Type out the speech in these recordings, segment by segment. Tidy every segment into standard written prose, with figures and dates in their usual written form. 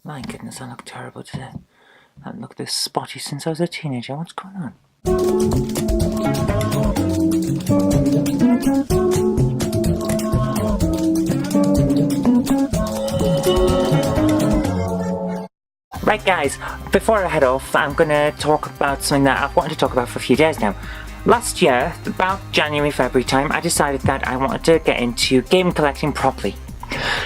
My goodness, I look terrible today. I haven't looked this spotty since I was a teenager. What's going on? Right guys, before I head off, I'm going to talk about something that I've wanted to talk about for a few days now. Last year, about January, February time, I decided that I wanted to get into game collecting properly.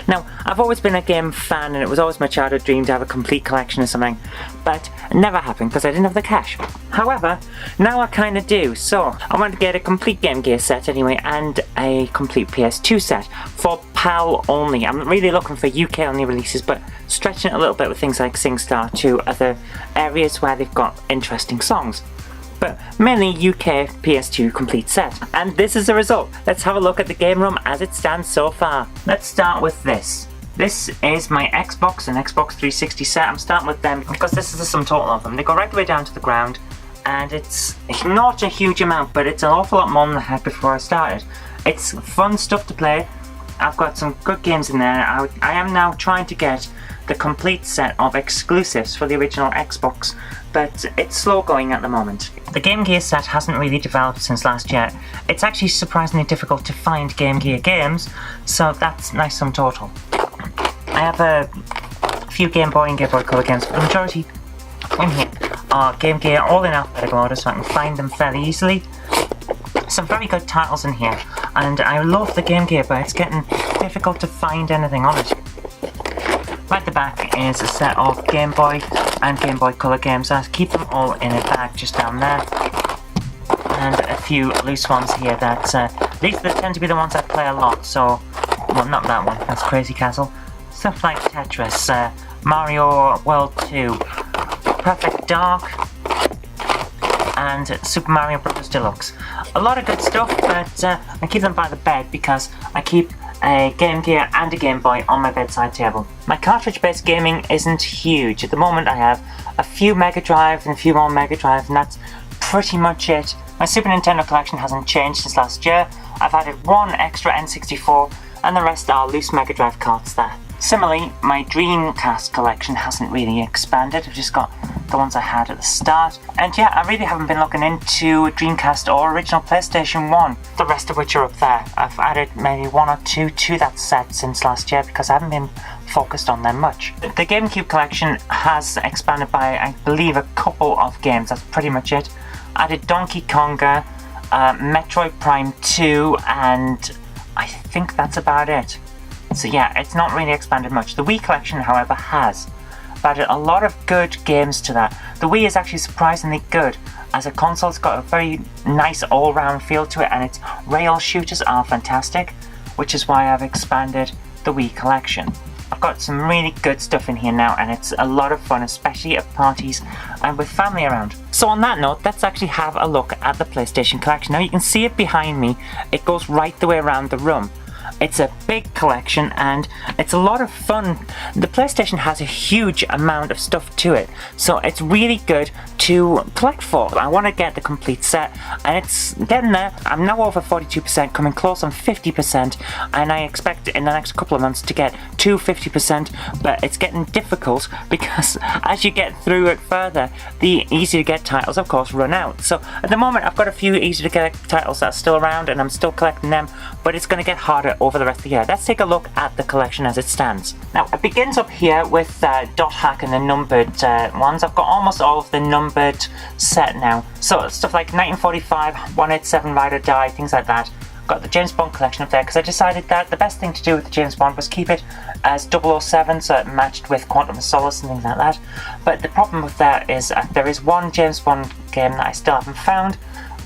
Now, I've always been a game fan and it was always my childhood dream to have a complete collection of something, but it never happened because I didn't have the cash. However, now I kind of do, so I wanted to get a complete Game Gear set anyway and a complete PS2 set for PAL only. I'm really looking for UK only releases, but stretching it a little bit with things like SingStar to other areas where they've got interesting songs. But mainly UK PS2 complete set. And this is the result. Let's have a look at the game room as it stands so far. Let's start with this. This is my Xbox and Xbox 360 set. I'm starting with them because this is the sum total of them. They go right the way down to the ground, and it's not a huge amount, but it's an awful lot more than I had before I started. It's fun stuff to play. I've got some good games in there. I am now trying to get the complete set of exclusives for the original Xbox, but it's slow going at the moment. The Game Gear set hasn't really developed since last year. It's actually surprisingly difficult to find Game Gear games, so that's nice sum total. I have a few Game Boy and Game Boy Color games, but the majority in here are Game Gear, all in alphabetical order, so I can find them fairly easily. Some very good titles in here, and I love the Game Gear, but it's getting difficult to find anything on it. Right at the back is a set of Game Boy and Game Boy Color games. I keep them all in a bag just down there, and a few loose ones here that these tend to be the ones I play a lot. So, well, not that one, that's Crazy Castle. Stuff like Tetris, Mario World 2, Perfect Dark, and Super Mario Bros. Deluxe. A lot of good stuff, but I keep them by the bed because I keep a Game Gear and a Game Boy on my bedside table. My cartridge-based gaming isn't huge. At the moment I have a few Mega Drive and a few more Mega Drive, and that's pretty much it. My Super Nintendo collection hasn't changed since last year. I've added one extra N64 and the rest are loose Mega Drive carts there. Similarly, my Dreamcast collection hasn't really expanded. I've just got the ones I had at the start. And yeah, I really haven't been looking into Dreamcast or original PlayStation 1, the rest of which are up there. I've added maybe one or two to that set since last year because I haven't been focused on them much. The GameCube collection has expanded by, I believe, a couple of games. That's pretty much it. I added Donkey Konga, Metroid Prime 2, and I think that's about it. So yeah, it's not really expanded much. The Wii collection, however, has. I've added a lot of good games to that. The Wii is actually surprisingly good. As a console, it's got a very nice all-round feel to it, and its rail shooters are fantastic, which is why I've expanded the Wii collection. I've got some really good stuff in here now, and it's a lot of fun, especially at parties and with family around. So on that note, let's actually have a look at the PlayStation collection. Now you can see it behind me. It goes right the way around the room. It's a big collection and it's a lot of fun. The PlayStation has a huge amount of stuff to it, so it's really good to collect for. I want to get the complete set and it's getting there. I'm now over 42%, coming close on 50%, and I expect in the next couple of months to get to 50%, but it's getting difficult because as you get through it further, the easy to get titles of course run out. So at the moment I've got a few easy to get titles that are still around and I'm still collecting them, but it's going to get harder over the rest of the year. Let's take a look at the collection as it stands. Now it begins up here with dot hack and the numbered ones. I've got almost all of the numbered set now. So stuff like 1945, 187 Ride or Die, things like that. Got the James Bond collection up there because I decided that the best thing to do with the James Bond was keep it as 007 so it matched with Quantum of Solace and things like that. But the problem with that is there is one James Bond game that I still haven't found,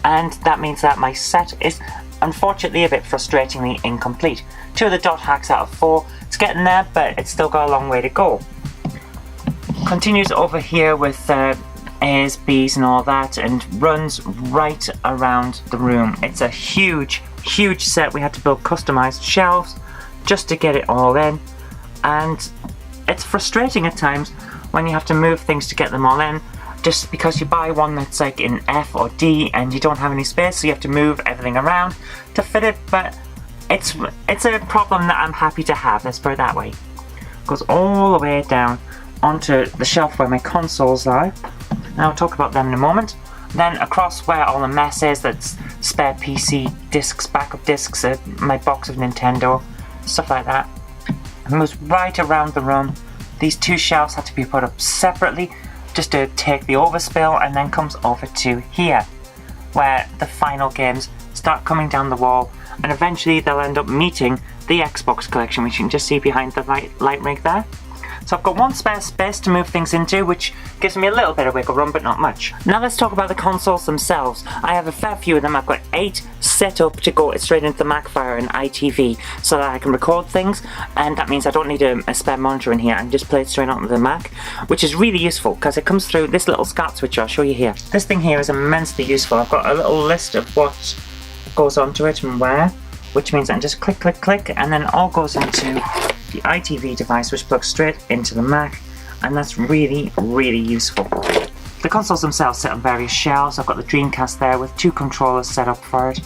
and that means that my set is unfortunately a bit frustratingly incomplete. 2 of the dot hacks out of 4. It's getting there, but it's still got a long way to go. Continues over here with A's, B's and all that, and runs right around the room. It's a huge set. We had to build customized shelves just to get it all in, and it's frustrating at times when you have to move things to get them all in, just because you buy one that's like in F or D and you don't have any space, so you have to move everything around to fit it. But it's a problem that I'm happy to have, let's put it that way. Goes all the way down onto the shelf where my consoles are, and I'll talk about them in a moment. Then across where all the mess is, that's spare PC discs, backup discs, my box of Nintendo, stuff like that. And moves right around the room. These two shelves had to be put up separately just to take the overspill, and then comes over to here, where the final games start coming down the wall, and eventually they'll end up meeting the Xbox collection, which you can just see behind the light rig there. So I've got one spare space to move things into, which gives me a little bit of wiggle room, but not much. Now let's talk about the consoles themselves. I have a fair few of them. I've got 8 set up to go straight into the Mac via an iTV, so that I can record things, and that means I don't need a spare monitor in here. I can just play it straight onto the Mac, which is really useful because it comes through this little SCART switch I'll show you here. This thing here is immensely useful. I've got a little list of what goes onto it and where, which means I can just click, click, click, and then it all goes into the iTV device, which plugs straight into the Mac, and that's really, really useful. The consoles themselves sit on various shelves. I've got the Dreamcast there with 2 controllers set up for it,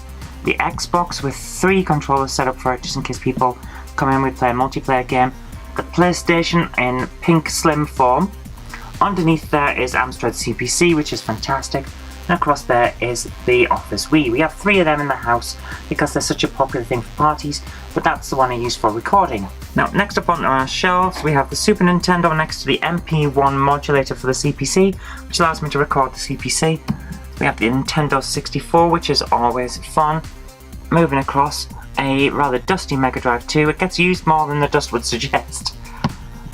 the Xbox with 3 controllers set up for it, just in case people come in with play a multiplayer game, the PlayStation in pink slim form. Underneath there is Amstrad CPC, which is fantastic. And across there is the Office Wii. We have 3 of them in the house because they're such a popular thing for parties, but that's the one I use for recording. Now, next up on our shelves, we have the Super Nintendo next to the MP1 modulator for the CPC, which allows me to record the CPC. We have the Nintendo 64, which is always fun. Moving across, a rather dusty Mega Drive 2. It gets used more than the dust would suggest.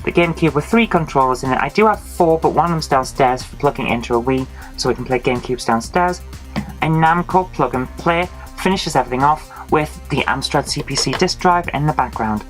The GameCube with 3 controllers in it. I do have 4, but one of them's downstairs for plugging into a Wii, so we can play GameCubes downstairs. A Namco plug and play finishes everything off with the Amstrad CPC disc drive in the background.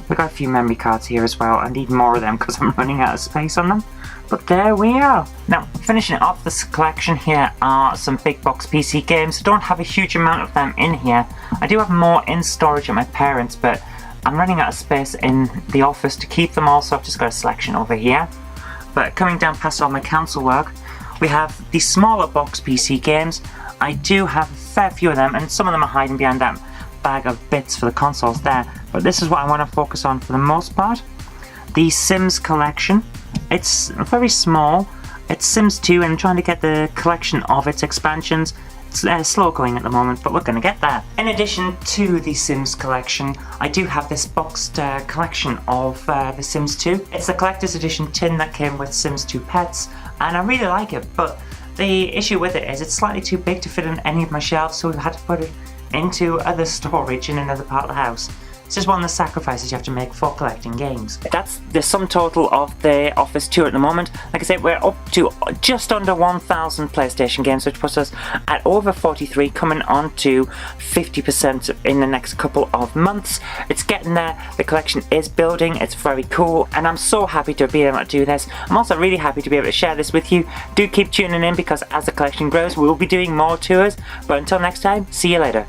We've got a few memory cards here as well. I need more of them because I'm running out of space on them. But there we are. Now, finishing off this collection here are some big box PC games. I don't have a huge amount of them in here. I do have more in storage at my parents', but I'm running out of space in the office to keep them all, so I've just got a selection over here. But coming down past all my council work, we have the smaller box PC games. I do have a fair few of them, and some of them are hiding behind that bag of bits for the consoles there. But this is what I want to focus on for the most part. The Sims collection. It's very small. It's Sims 2, and I'm trying to get the collection of its expansions. It's slow going at the moment, but we're going to get there. In addition to the Sims collection, I do have this boxed collection of the Sims 2. It's the collector's edition tin that came with Sims 2 Pets, and I really like it, but the issue with it is it's slightly too big to fit on any of my shelves, so we've had to put it into other storage in another part of the house. It's just one of the sacrifices you have to make for collecting games. That's the sum total of the Office tour at the moment. Like I said, we're up to just under 1,000 PlayStation games, which puts us at over 43, coming on to 50% in the next couple of months. It's getting there. The collection is building. It's very cool, and I'm so happy to be able to do this. I'm also really happy to be able to share this with you. Do keep tuning in, because as the collection grows, we'll be doing more tours. But until next time, see you later.